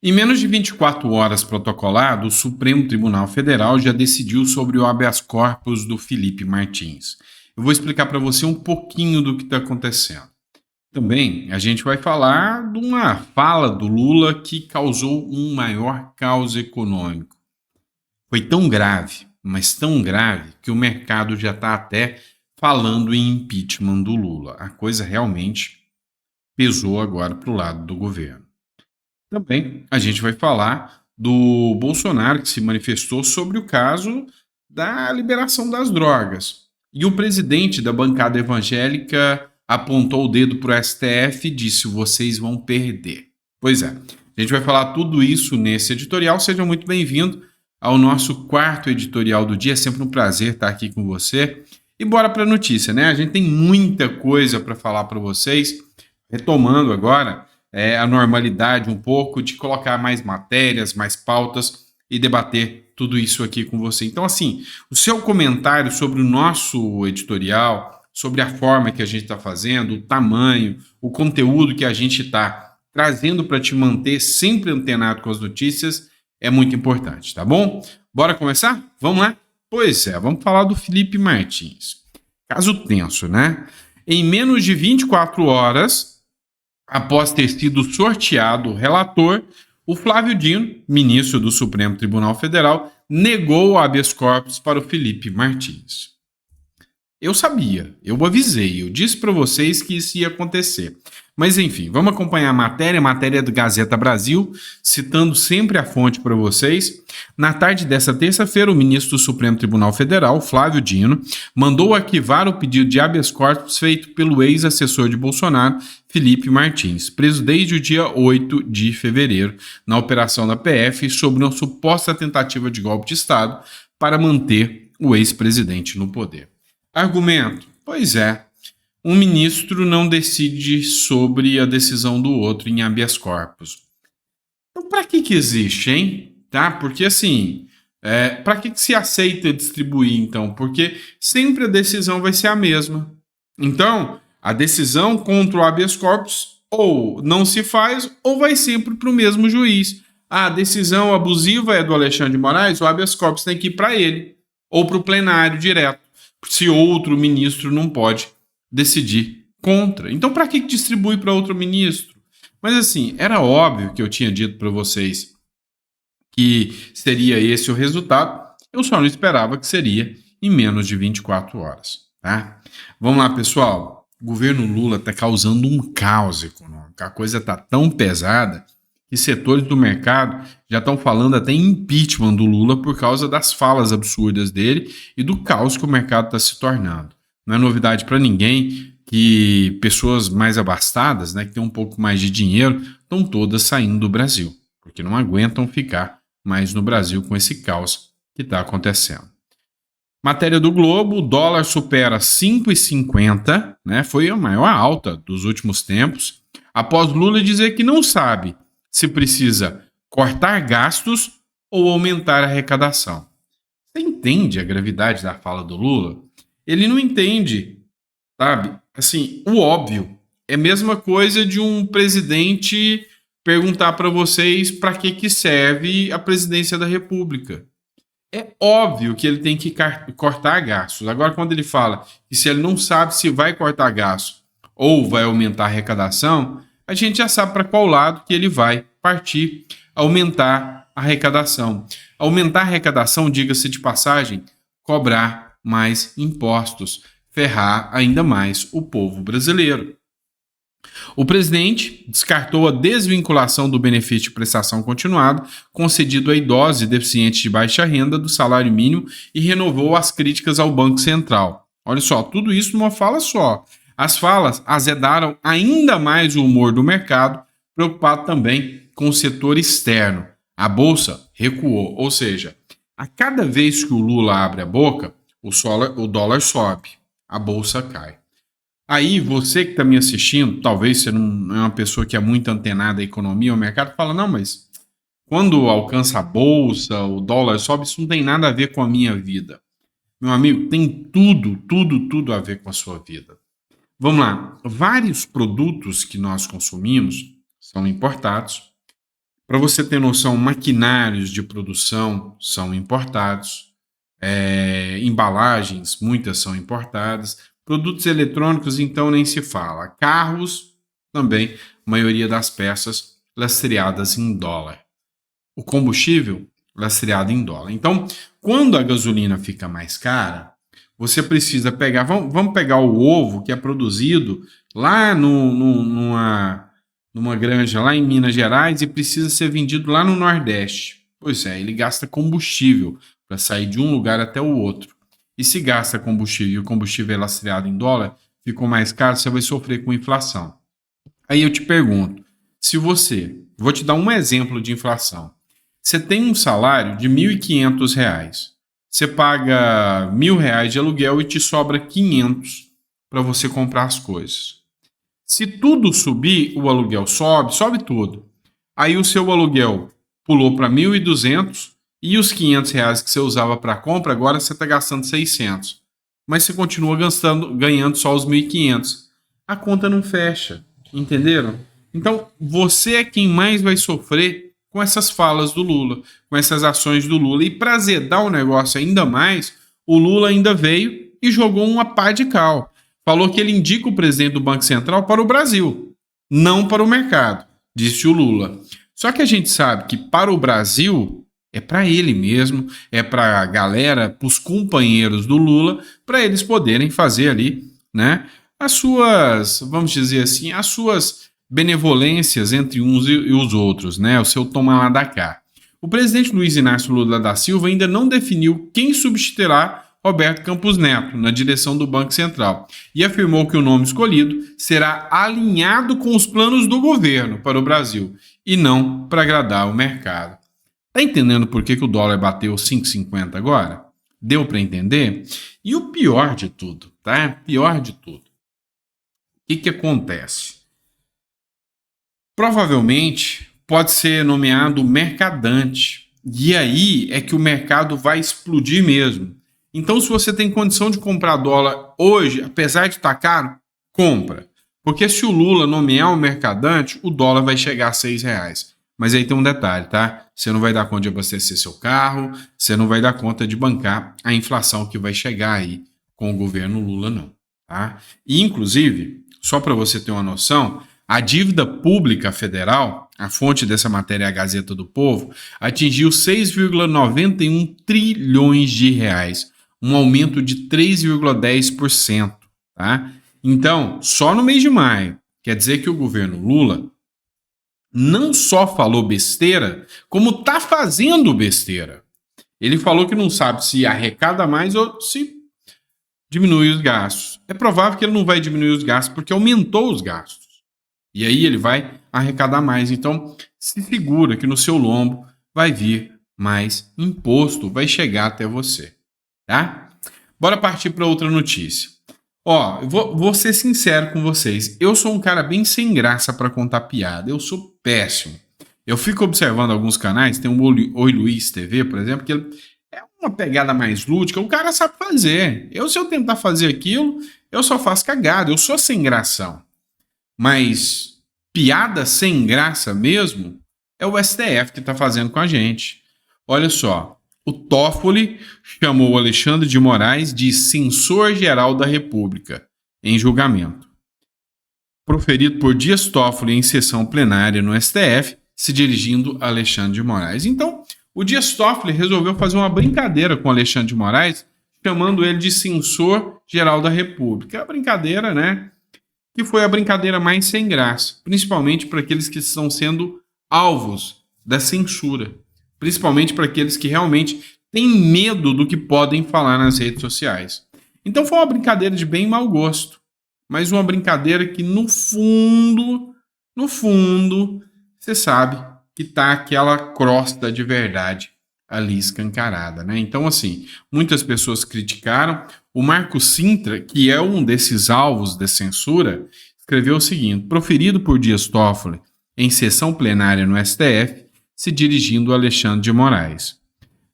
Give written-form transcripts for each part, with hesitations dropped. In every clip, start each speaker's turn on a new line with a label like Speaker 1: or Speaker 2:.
Speaker 1: Em menos de 24 horas protocolado, o Supremo Tribunal Federal já decidiu sobre o habeas corpus do Felipe Martins. Eu vou explicar para você um pouquinho do que está acontecendo. Também a gente vai falar de uma fala do Lula que causou um maior caos econômico. Foi tão grave, mas tão grave, que o mercado já está até falando em impeachment do Lula. A coisa realmente pesou agora para o lado do governo. Também a gente vai falar do Bolsonaro, que se manifestou sobre o caso da liberação das drogas. E o presidente da bancada evangélica apontou o dedo para o STF e disse: vocês vão perder. Pois é, a gente vai falar tudo isso nesse editorial. Seja muito bem-vindo ao nosso quarto editorial do dia. É sempre um prazer estar aqui com você. E bora para a notícia, né? A gente tem muita coisa para falar para vocês. Retomando agora a normalidade um pouco, de colocar mais matérias, mais pautas e debater tudo isso aqui com você. Então, assim, o seu comentário sobre o nosso editorial, sobre a forma que a gente está fazendo, o tamanho, o conteúdo que a gente está trazendo para te manter sempre antenado com as notícias, é muito importante, tá bom? Bora começar? Vamos lá? Pois é, vamos falar do Felipe Martins. Caso tenso, né? Em menos de 24 horas, após ter sido sorteado o relator, o Flávio Dino, ministro do Supremo Tribunal Federal, negou o habeas corpus para o Felipe Martins. Eu sabia, eu avisei, eu disse para vocês que isso ia acontecer. Mas enfim, vamos acompanhar a matéria do Gazeta Brasil, citando sempre a fonte para vocês. Na tarde dessa terça-feira, o ministro do Supremo Tribunal Federal, Flávio Dino, mandou arquivar o pedido de habeas corpus feito pelo ex-assessor de Bolsonaro, Felipe Martins, preso desde o dia 8 de fevereiro, na operação da PF, sobre uma suposta tentativa de golpe de Estado para manter o ex-presidente no poder. Argumento: pois é, um ministro não decide sobre a decisão do outro em habeas corpus. Então, para que existe, hein? Tá? Porque assim, para que se aceita distribuir, então? Porque sempre a decisão vai ser a mesma. Então, a decisão contra o habeas corpus ou não se faz ou vai sempre para o mesmo juiz. A decisão abusiva é do Alexandre de Moraes, o habeas corpus tem que ir para ele ou para o plenário direto, se outro ministro não pode decidir contra. Então, para que distribui para outro ministro? Mas assim, era óbvio que eu tinha dito para vocês que seria esse o resultado. Eu só não esperava que seria em menos de 24 horas. Tá? Vamos lá, pessoal. O governo Lula está causando um caos econômico. A coisa está tão pesada que setores do mercado já estão falando até em impeachment do Lula por causa das falas absurdas dele e do caos que o mercado está se tornando. Não é novidade para ninguém que pessoas mais abastadas, né, que têm um pouco mais de dinheiro, estão todas saindo do Brasil, porque não aguentam ficar mais no Brasil com esse caos que está acontecendo. Matéria do Globo: o dólar supera 5,50, né, foi a maior alta dos últimos tempos, após Lula dizer que não sabe se precisa cortar gastos ou aumentar a arrecadação. Você entende a gravidade da fala do Lula? Ele não entende, sabe? Assim, o óbvio. É a mesma coisa de um presidente perguntar para vocês para que serve a presidência da República. É óbvio que ele tem que cortar gastos. Agora, quando ele fala que se ele não sabe se vai cortar gastos ou vai aumentar a arrecadação, a gente já sabe para qual lado que ele vai partir: aumentar a arrecadação. Aumentar a arrecadação, diga-se de passagem, cobrar mais impostos, ferrar ainda mais o povo brasileiro. O presidente descartou a desvinculação do benefício de prestação continuada concedido a idosos e deficientes de baixa renda do salário mínimo e renovou as críticas ao Banco Central. Olha só, tudo isso numa fala só. As falas azedaram ainda mais o humor do mercado, preocupado também com o setor externo. A bolsa recuou, ou seja, a cada vez que o Lula abre a boca, o dólar sobe, a bolsa cai. Aí você que está me assistindo, talvez você não é uma pessoa que é muito antenada à economia, ao mercado, fala: não, mas quando alcança a bolsa, o dólar sobe, isso não tem nada a ver com a minha vida. Meu amigo, tem tudo a ver com a sua vida. Vamos lá, vários produtos que nós consumimos são importados Para você ter noção, maquinários de produção são importados, embalagens, muitas são importadas, produtos eletrônicos, então, nem se fala. Carros, também, a maioria das peças lastreadas em dólar. O combustível, lastreado em dólar. Então, quando a gasolina fica mais cara, você precisa pegar. Vamos pegar o ovo que é produzido lá numa granja lá em Minas Gerais e precisa ser vendido lá no Nordeste. Pois é, ele gasta combustível para sair de um lugar até o outro. E se gasta combustível e o combustível é lastreado em dólar, ficou mais caro, você vai sofrer com inflação. Aí eu te pergunto, se você, vou te dar um exemplo de inflação. Você tem um salário de R$ 1.500, você paga R$ 1.000 de aluguel e te sobra 500 para você comprar as coisas. Se tudo subir, o aluguel sobe tudo. Aí o seu aluguel pulou para 1.200 e os R$ 500 que você usava para compra, agora você está gastando 600. Mas você continua ganhando só os 1.500. A conta não fecha, entenderam? Então, você é quem mais vai sofrer com essas falas do Lula, com essas ações do Lula. E para azedar o negócio ainda mais, o Lula ainda veio e jogou uma pá de cal. Falou que ele indica o presidente do Banco Central para o Brasil, não para o mercado, disse o Lula. Só que a gente sabe que para o Brasil é para ele mesmo, é para a galera, para os companheiros do Lula, para eles poderem fazer ali, né, as suas, vamos dizer assim, as suas benevolências entre uns e os outros, né, o seu toma lá da cá. O presidente Luiz Inácio Lula da Silva ainda não definiu quem substituirá Roberto Campos Neto na direção do Banco Central e afirmou que o nome escolhido será alinhado com os planos do governo para o Brasil e não para agradar o mercado. Tá entendendo por que o dólar bateu 5,50 agora? Deu para entender? E o pior de tudo, tá? Pior de tudo. O que acontece? Provavelmente pode ser nomeado mercadante. E aí é que o mercado vai explodir mesmo. Então, se você tem condição de comprar dólar hoje, apesar de estar caro, compra. Porque se o Lula nomear um mercadante, o dólar vai chegar a R$6. Mas aí tem um detalhe, tá? Você não vai dar conta de abastecer seu carro, você não vai dar conta de bancar a inflação que vai chegar aí com o governo Lula, não. Tá? E, inclusive, só para você ter uma noção, a dívida pública federal, a fonte dessa matéria é a Gazeta do Povo, atingiu 6,91 trilhões de reais, um aumento de 3,10%. Tá? Então, só no mês de maio, quer dizer que o governo Lula não só falou besteira, como está fazendo besteira. Ele falou que não sabe se arrecada mais ou se diminui os gastos. É provável que ele não vai diminuir os gastos porque aumentou os gastos. E aí ele vai arrecadar mais. Então, se segura que no seu lombo vai vir mais imposto, vai chegar até você. Tá? Bora partir para outra notícia. Ó, vou ser sincero com vocês. Eu sou um cara bem sem graça para contar piada. Eu sou péssimo. Eu fico observando alguns canais, tem o Oi Luiz TV, por exemplo, que ele é uma pegada mais lúdica. O cara sabe fazer. Se eu tentar fazer aquilo, eu só faço cagada. Eu sou sem gração. Mas piada sem graça mesmo é o STF que está fazendo com a gente. Olha só. O Toffoli chamou o Alexandre de Moraes de censor-geral da República, em julgamento. Proferido por Dias Toffoli em sessão plenária no STF, se dirigindo a Alexandre de Moraes. Então, o Dias Toffoli resolveu fazer uma brincadeira com Alexandre de Moraes, chamando ele de censor-geral da República. A brincadeira, né? Que foi a brincadeira mais sem graça, principalmente para aqueles que estão sendo alvos da censura. Principalmente para aqueles que realmente têm medo do que podem falar nas redes sociais. Então foi uma brincadeira de bem mau gosto. Mas uma brincadeira que no fundo, você sabe que tá aquela crosta de verdade ali escancarada, né? Então, assim, muitas pessoas criticaram. O Marco Sintra, que é um desses alvos de censura, escreveu o seguinte: proferido por Dias Toffoli em sessão plenária no STF, se dirigindo a Alexandre de Moraes.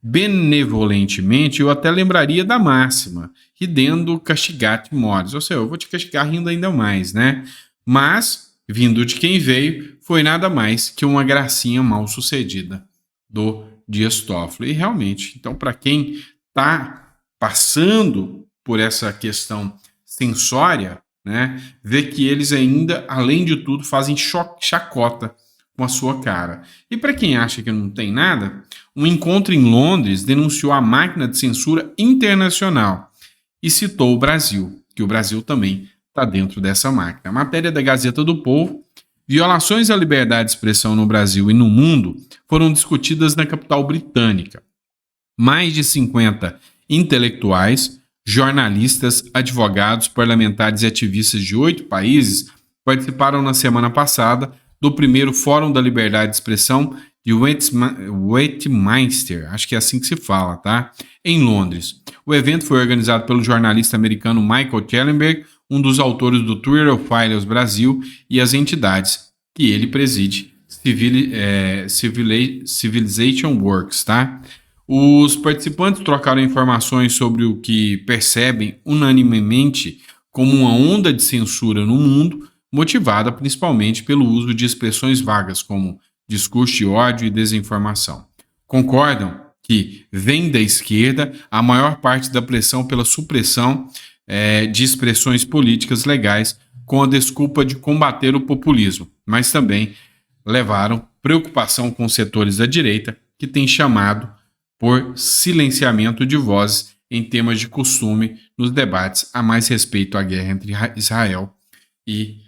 Speaker 1: Benevolentemente, eu até lembraria da máxima, ridendo castigate mores. Ou seja, eu vou te castigar rindo ainda mais, né? Mas vindo de quem veio, foi nada mais que uma gracinha mal sucedida do Dias Toffoli. E realmente, então, para quem está passando por essa questão censória, né, vê que eles ainda, além de tudo, fazem chacota com a sua cara. E para quem acha que não tem nada, um encontro em Londres denunciou a máquina de censura internacional e citou o Brasil, que o Brasil também está dentro dessa máquina. A matéria da Gazeta do Povo: violações à liberdade de expressão no Brasil e no mundo foram discutidas na capital britânica. Mais de 50 intelectuais, jornalistas, advogados, parlamentares e ativistas de 8 países participaram na semana passada do primeiro Fórum da Liberdade de Expressão de Westminster, acho que é assim que se fala, tá? Em Londres. O evento foi organizado pelo jornalista americano Michael Schellenberg, um dos autores do Twitter Files Brasil, e as entidades que ele preside, Civilization Works, tá? Os participantes trocaram informações sobre o que percebem unanimemente como uma onda de censura no mundo, motivada principalmente pelo uso de expressões vagas como discurso de ódio e desinformação. Concordam que vem da esquerda a maior parte da pressão pela supressão de expressões políticas legais com a desculpa de combater o populismo, mas também levaram preocupação com setores da direita que têm chamado por silenciamento de vozes em temas de costume nos debates a mais respeito à guerra entre Israel e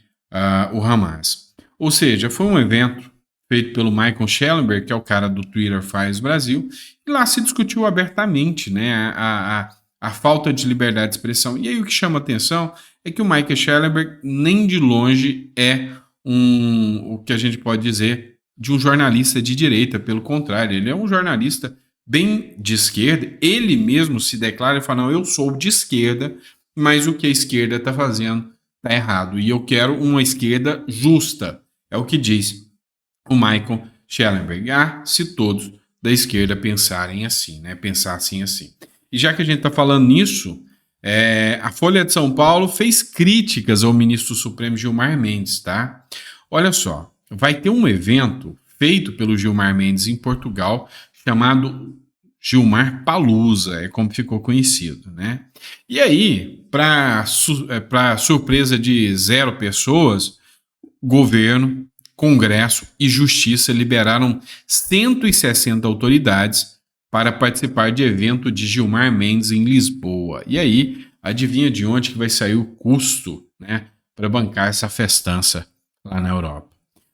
Speaker 1: o Hamas. Ou seja, foi um evento feito pelo Michael Schellenberg, que é o cara do Twitter Files Brasil, e lá se discutiu abertamente, né, a falta de liberdade de expressão. E aí o que chama atenção é que o Michael Schellenberg nem de longe é o que a gente pode dizer de um jornalista de direita, pelo contrário, ele é um jornalista bem de esquerda. Ele mesmo se declara e fala: não, eu sou de esquerda, mas o que a esquerda está fazendo está errado, e eu quero uma esquerda justa, é o que diz o Michael Schellenberg. Se todos da esquerda pensarem assim, né, pensassem assim. E já que a gente está falando nisso, a Folha de São Paulo fez críticas ao ministro Supremo Gilmar Mendes, tá? Olha só, vai ter um evento feito pelo Gilmar Mendes em Portugal, chamado Gilmar Palusa, é como ficou conhecido, né? E aí, para surpresa de 0 pessoas, governo, Congresso e Justiça liberaram 160 autoridades para participar de evento de Gilmar Mendes em Lisboa. E aí, adivinha de onde que vai sair o custo, né, para bancar essa festança lá na Europa?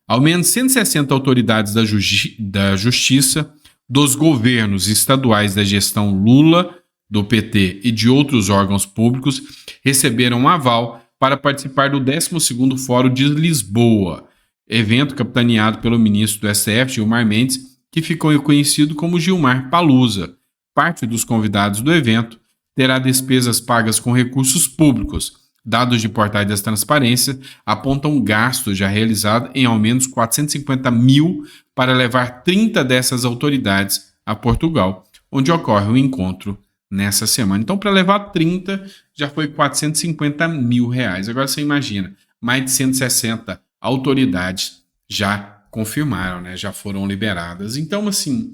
Speaker 1: Ao menos 160 autoridades da Justiça, dos governos estaduais da gestão Lula, do PT e de outros órgãos públicos receberam um aval para participar do 12º Fórum de Lisboa, evento capitaneado pelo ministro do STF, Gilmar Mendes, que ficou conhecido como Gilmar Palusa. Parte dos convidados do evento terá despesas pagas com recursos públicos. Dados de portais das transparências apontam gastos já realizados em ao menos 450 mil para levar 30 dessas autoridades a Portugal, onde ocorre o encontro nessa semana. Então, para levar 30, já foi 450 mil reais. Agora você imagina, mais de 160 autoridades já confirmaram, né? Já foram liberadas. Então, assim,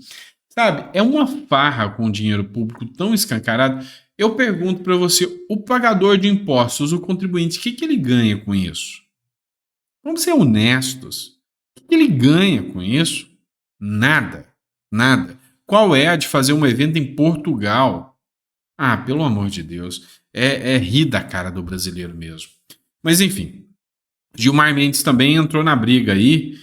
Speaker 1: sabe, é uma farra com o dinheiro público tão escancarado. Eu pergunto para você, o pagador de impostos, o contribuinte, o que ele ganha com isso? Vamos ser honestos. O que ele ganha com isso? Nada. Nada. Qual é a de fazer um evento em Portugal? Pelo amor de Deus. É rir da cara do brasileiro mesmo. Mas, enfim, Gilmar Mendes também entrou na briga aí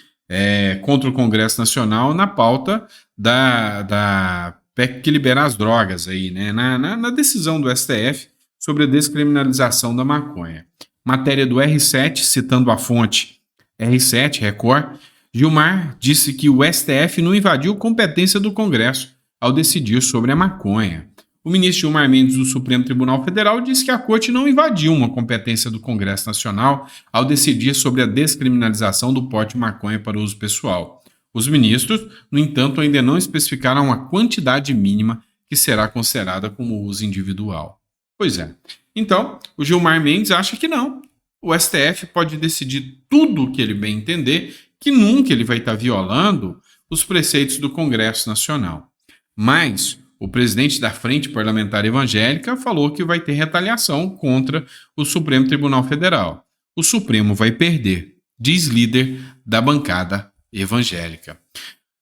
Speaker 1: contra o Congresso Nacional na pauta da PEC que libera as drogas aí, né? Na decisão do STF sobre a descriminalização da maconha. Matéria do R7, citando a fonte R7, Record, Gilmar disse que o STF não invadiu competência do Congresso ao decidir sobre a maconha. O ministro Gilmar Mendes do Supremo Tribunal Federal disse que a Corte não invadiu uma competência do Congresso Nacional ao decidir sobre a descriminalização do porte de maconha para uso pessoal. Os ministros, no entanto, ainda não especificaram a quantidade mínima que será considerada como uso individual. Pois é. Então, o Gilmar Mendes acha que não, o STF pode decidir tudo o que ele bem entender, que nunca ele vai estar violando os preceitos do Congresso Nacional. Mas o presidente da Frente Parlamentar Evangélica falou que vai ter retaliação contra o Supremo Tribunal Federal. O Supremo vai perder, diz líder da bancada evangélica.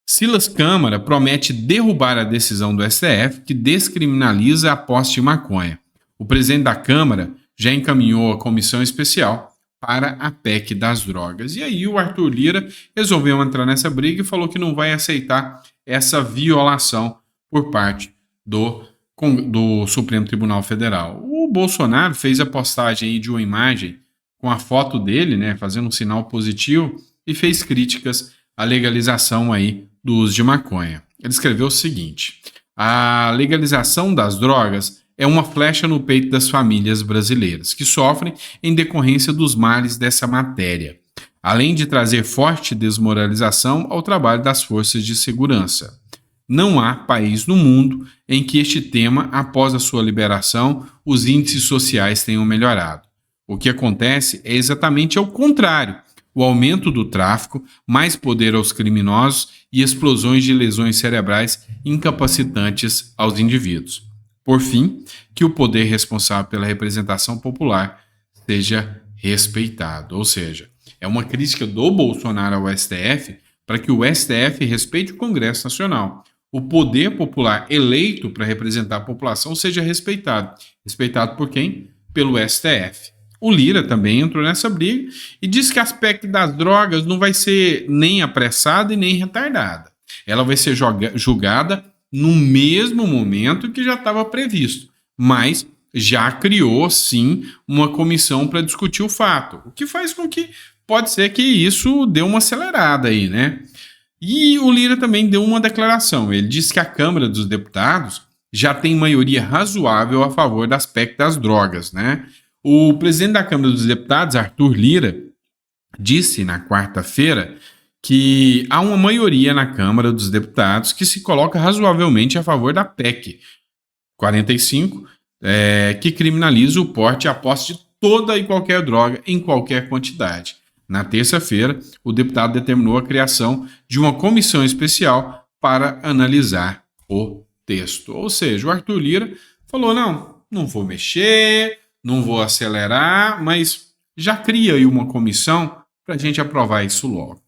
Speaker 1: Silas Câmara promete derrubar a decisão do STF que descriminaliza a posse de maconha. O presidente da Câmara já encaminhou a comissão especial para a PEC das drogas. E aí o Arthur Lira resolveu entrar nessa briga e falou que não vai aceitar essa violação por parte do Supremo Tribunal Federal. O Bolsonaro fez a postagem aí de uma imagem com a foto dele, né, fazendo um sinal positivo, e fez críticas à legalização aí do uso de maconha. Ele escreveu o seguinte: a legalização das drogas é uma flecha no peito das famílias brasileiras, que sofrem em decorrência dos males dessa matéria, além de trazer forte desmoralização ao trabalho das forças de segurança. Não há país no mundo em que este tema, após a sua liberação, os índices sociais tenham melhorado. O que acontece é exatamente ao contrário: o aumento do tráfico, mais poder aos criminosos e explosões de lesões cerebrais incapacitantes aos indivíduos. Por fim, que o poder responsável pela representação popular seja respeitado. Ou seja, é uma crítica do Bolsonaro ao STF para que o STF respeite o Congresso Nacional. O poder popular eleito para representar a população seja respeitado. Respeitado por quem? Pelo STF. O Lira também entrou nessa briga e disse que o aspecto das drogas não vai ser nem apressada e nem retardada. Ela vai ser julgada no mesmo momento que já estava previsto, mas já criou, sim, uma comissão para discutir o fato, o que faz com que pode ser que isso dê uma acelerada aí, né? E o Lira também deu uma declaração. Ele disse que a Câmara dos Deputados já tem maioria razoável a favor do aspecto das drogas, né? O presidente da Câmara dos Deputados, Arthur Lira, disse na quarta-feira que há uma maioria na Câmara dos Deputados que se coloca razoavelmente a favor da PEC 45, que criminaliza o porte e a posse de toda e qualquer droga em qualquer quantidade. Na terça-feira, o deputado determinou a criação de uma comissão especial para analisar o texto. Ou seja, o Arthur Lira falou: não vou mexer, não vou acelerar, mas já cria aí uma comissão para a gente aprovar isso logo.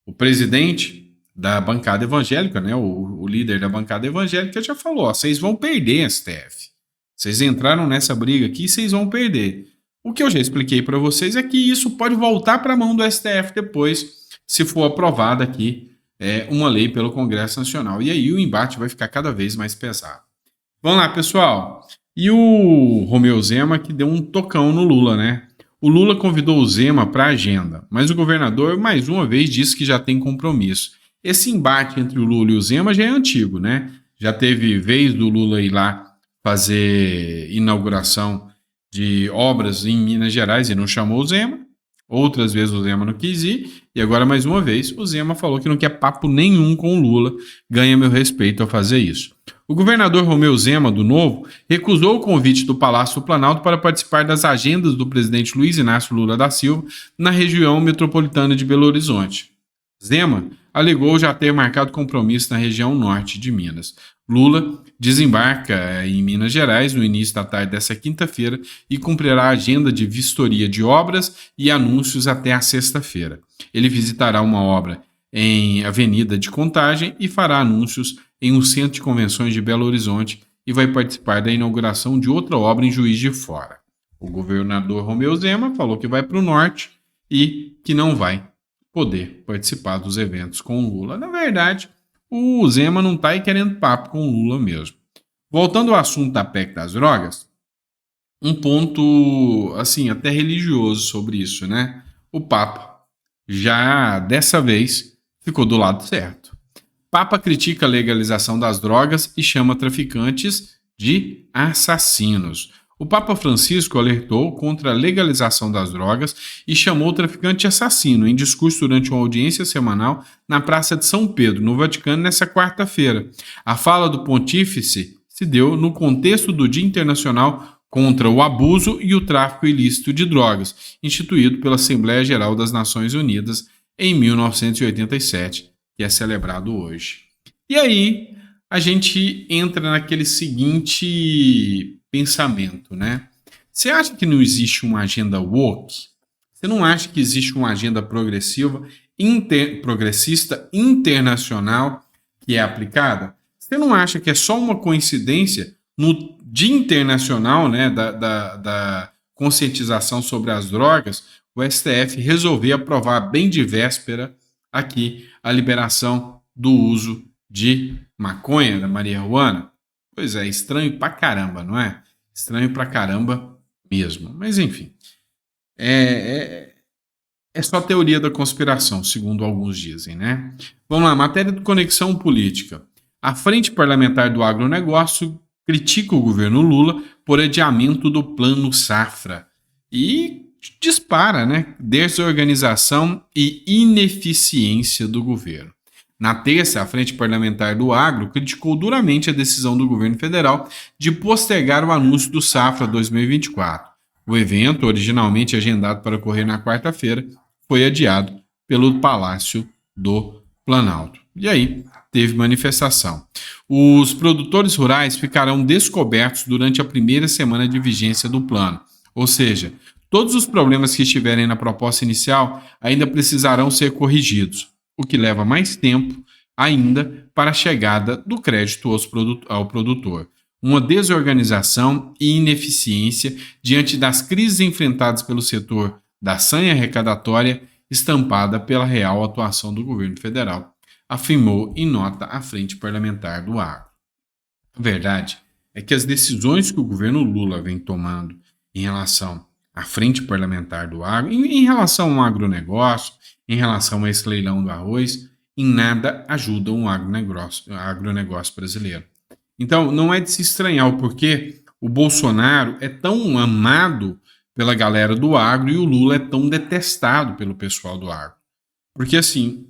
Speaker 1: O presidente da bancada evangélica, né, o líder da bancada evangélica já falou: vocês vão perder, STF. Vocês entraram nessa briga aqui e vocês vão perder. O que eu já expliquei para vocês é que isso pode voltar para a mão do STF depois, se for aprovada aqui uma lei pelo Congresso Nacional. E aí o embate vai ficar cada vez mais pesado. Vamos lá, pessoal. E o Romeu Zema que deu um tocão no Lula, né? O Lula convidou o Zema para a agenda, mas o governador mais uma vez disse que já tem compromisso. Esse embate entre o Lula e o Zema já é antigo, né? Já teve vez do Lula ir lá fazer inauguração de obras em Minas Gerais e não chamou o Zema. Outras vezes o Zema não quis ir. E agora, mais uma vez, o Zema falou que não quer papo nenhum com o Lula. Ganha meu respeito ao fazer isso. O governador Romeu Zema, do Novo, recusou o convite do Palácio do Planalto para participar das agendas do presidente Luiz Inácio Lula da Silva na região metropolitana de Belo Horizonte. Zema alegou já ter marcado compromisso na região norte de Minas. Lula desembarca em Minas Gerais no início da tarde dessa quinta-feira e cumprirá a agenda de vistoria de obras e anúncios até a sexta-feira. Ele visitará uma obra em Avenida de Contagem e fará anúncios em um centro de convenções de Belo Horizonte e vai participar da inauguração de outra obra em Juiz de Fora. O governador Romeu Zema falou que vai para o norte e que não vai poder participar dos eventos com o Lula. Na verdade, o Zema não está aí querendo papo com o Lula mesmo. Voltando ao assunto da PEC das drogas, um ponto, assim, até religioso sobre isso, né? O Papa já, dessa vez, ficou do lado certo. Papa critica a legalização das drogas e chama traficantes de assassinos. O Papa Francisco alertou contra a legalização das drogas e chamou o traficante de assassino em discurso durante uma audiência semanal na Praça de São Pedro, no Vaticano, nesta quarta-feira. A fala do pontífice se deu no contexto do Dia Internacional contra o abuso e o tráfico ilícito de drogas, instituído pela Assembleia Geral das Nações Unidas em 1987, que é celebrado hoje. E aí a gente entra naquele seguinte pensamento, né? Você acha que não existe uma agenda woke? Você não acha que existe uma agenda progressiva, progressista internacional que é aplicada? Você não acha que é só uma coincidência no Dia Internacional, né, da conscientização sobre as drogas, o STF resolver aprovar bem de véspera aqui a liberação do uso de maconha, da marihuana? Pois é, estranho pra caramba, não é? Estranho pra caramba mesmo. Mas enfim, é só teoria da conspiração, segundo alguns dizem, né? Vamos lá, matéria de conexão política. A Frente Parlamentar do Agronegócio critica o governo Lula por adiamento do Plano Safra e dispara, né? Desorganização e ineficiência do governo. Na terça, a Frente Parlamentar do Agro criticou duramente a decisão do governo federal de postergar o anúncio do Safra 2024. O evento, originalmente agendado para ocorrer na quarta-feira, foi adiado pelo Palácio do Planalto. E aí, teve manifestação. Os produtores rurais ficarão descobertos durante a primeira semana de vigência do plano. Ou seja, todos os problemas que estiverem na proposta inicial ainda precisarão ser corrigidos, o que leva mais tempo ainda para a chegada do crédito ao produtor. Uma desorganização e ineficiência diante das crises enfrentadas pelo setor da sanha arrecadatória estampada pela real atuação do governo federal, afirmou em nota a Frente Parlamentar do Agro. A verdade é que as decisões que o governo Lula vem tomando em relação à Frente Parlamentar do Agro, em relação ao agronegócio, em relação a esse leilão do arroz, em nada ajudam o agronegócio brasileiro. Então, não é de se estranhar o porquê o Bolsonaro é tão amado pela galera do agro e o Lula é tão detestado pelo pessoal do agro. Porque, assim,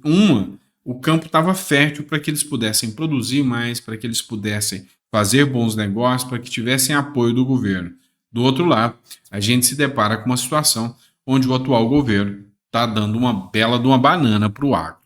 Speaker 1: o campo estava fértil para que eles pudessem produzir mais, para que eles pudessem fazer bons negócios, para que tivessem apoio do governo. Do outro lado, a gente se depara com uma situação onde o atual governo está dando uma bela de uma banana para o agro.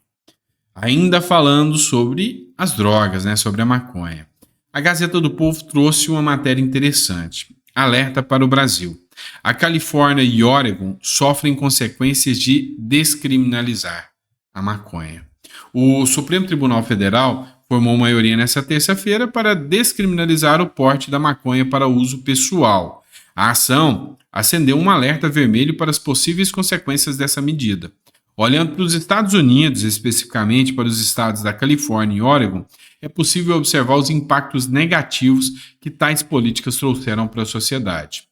Speaker 1: Ainda falando sobre as drogas, né, sobre a maconha. A Gazeta do Povo trouxe uma matéria interessante. Alerta para o Brasil. A Califórnia e Oregon sofrem consequências de descriminalizar a maconha. O Supremo Tribunal Federal formou maioria nesta terça-feira para descriminalizar o porte da maconha para uso pessoal. A ação acendeu um alerta vermelho para as possíveis consequências dessa medida. Olhando para os Estados Unidos, especificamente para os estados da Califórnia e Oregon, é possível observar os impactos negativos que tais políticas trouxeram para a sociedade.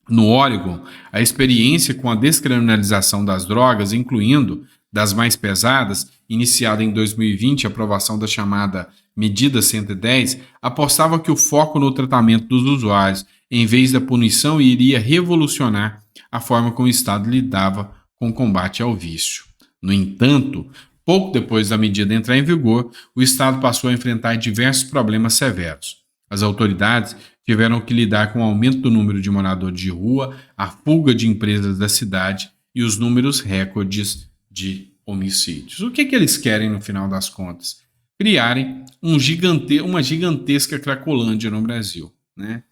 Speaker 1: No Oregon, a experiência com a descriminalização das drogas, incluindo das mais pesadas, iniciada em 2020, a aprovação da chamada Medida 110, apostava que o foco no tratamento dos usuários, em vez da punição, iria revolucionar a forma como o Estado lidava com o combate ao vício. No entanto, pouco depois da medida entrar em vigor, o Estado passou a enfrentar diversos problemas severos. As autoridades tiveram que lidar com o aumento do número de moradores de rua, a fuga de empresas da cidade e os números recordes de homicídios. O que eles querem no final das contas? Criarem uma gigantesca Cracolândia no Brasil, né?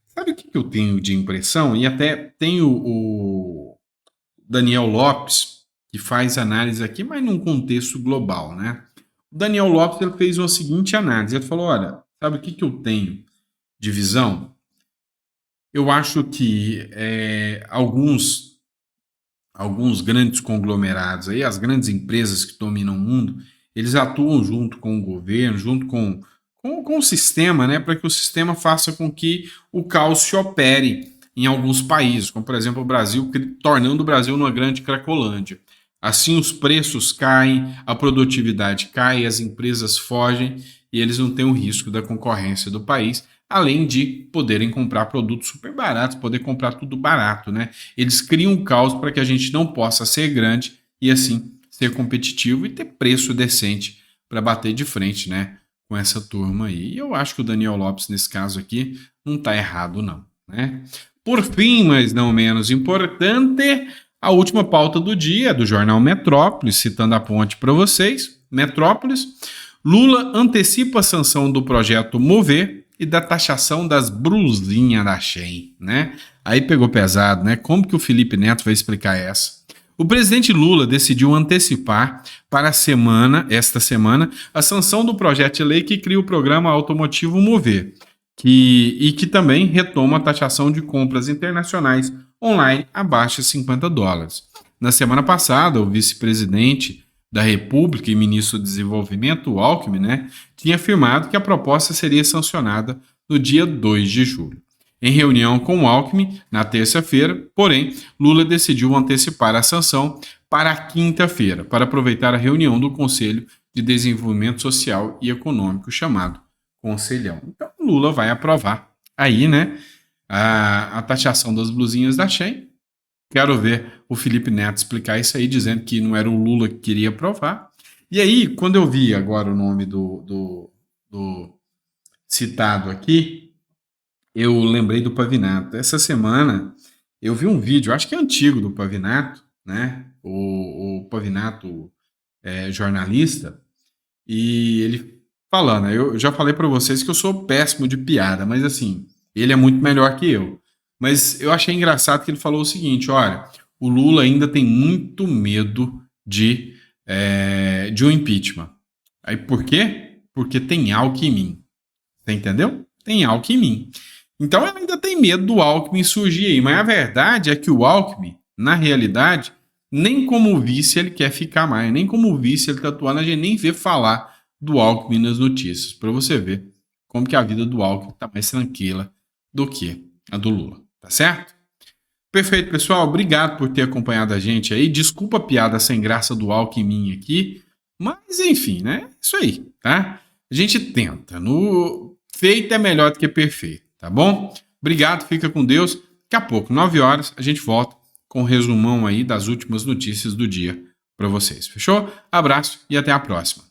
Speaker 1: Sabe o que eu tenho de impressão? E até tenho o Daniel Lopes, que faz análise aqui, mas num contexto global, né? O Daniel Lopes ele fez uma seguinte análise. Ele falou, olha, sabe o que eu tenho de visão? Eu acho que alguns grandes conglomerados, aí, as grandes empresas que dominam o mundo, eles atuam junto com o governo, junto com o sistema, né, para que o sistema faça com que o caos se opere em alguns países, como por exemplo o Brasil, tornando o Brasil uma grande cracolândia. Assim os preços caem, a produtividade cai, as empresas fogem e eles não têm o risco da concorrência do país, além de poderem comprar produtos super baratos, poder comprar tudo barato, né? Eles criam um caos para que a gente não possa ser grande e assim ser competitivo e ter preço decente para bater de frente, né, com essa turma aí. E eu acho que o Daniel Lopes, nesse caso aqui, não está errado, não. né? Por fim, mas não menos importante, a última pauta do dia do jornal Metrópolis, citando a ponte para vocês. Metrópolis, Lula antecipa a sanção do projeto Mover e da taxação das blusinhas da Shein, né? Aí pegou pesado, né? Como que o Felipe Neto vai explicar essa? O presidente Lula decidiu antecipar para esta semana, a sanção do projeto de lei que cria o programa automotivo Mover, que também retoma a taxação de compras internacionais online abaixo de $50. Na semana passada, o vice-presidente da República e ministro do Desenvolvimento, o Alckmin, né, tinha afirmado que a proposta seria sancionada no dia 2 de julho. Em reunião com o Alckmin, na terça-feira, porém, Lula decidiu antecipar a sanção para a quinta-feira, para aproveitar a reunião do Conselho de Desenvolvimento Social e Econômico, chamado Conselhão. Então, Lula vai aprovar aí, né, a taxação das blusinhas da Shein. Quero ver o Felipe Neto explicar isso aí, dizendo que não era o Lula que queria aprovar. E aí, quando eu vi agora o nome do citado aqui, eu lembrei do Pavinato. Essa semana eu vi um vídeo, acho que é antigo, do Pavinato, né? O Pavinato é jornalista, e ele falando, eu já falei para vocês que eu sou péssimo de piada, mas assim, ele é muito melhor que eu. Mas eu achei engraçado que ele falou o seguinte: olha, o Lula ainda tem muito medo de um impeachment. Aí por quê? Porque tem Alckmin em mim. Você entendeu? Tem Alckmin em mim. Então ela ainda tem medo do Alckmin surgir aí. Mas a verdade é que o Alckmin, na realidade, nem como vice ele quer ficar mais. Nem como vice ele está atuando, a gente nem vê falar do Alckmin nas notícias. Para você ver como que a vida do Alckmin está mais tranquila do que a do Lula. Tá certo? Perfeito, pessoal. Obrigado por ter acompanhado a gente aí. Desculpa a piada sem graça do Alckmin aqui. Mas, enfim, né? Isso aí, tá? A gente tenta. No feito é melhor do que perfeito, tá bom? Obrigado, fica com Deus. Daqui a pouco, 9 horas, a gente volta com um resumão aí das últimas notícias do dia para vocês. Fechou? Abraço e até a próxima.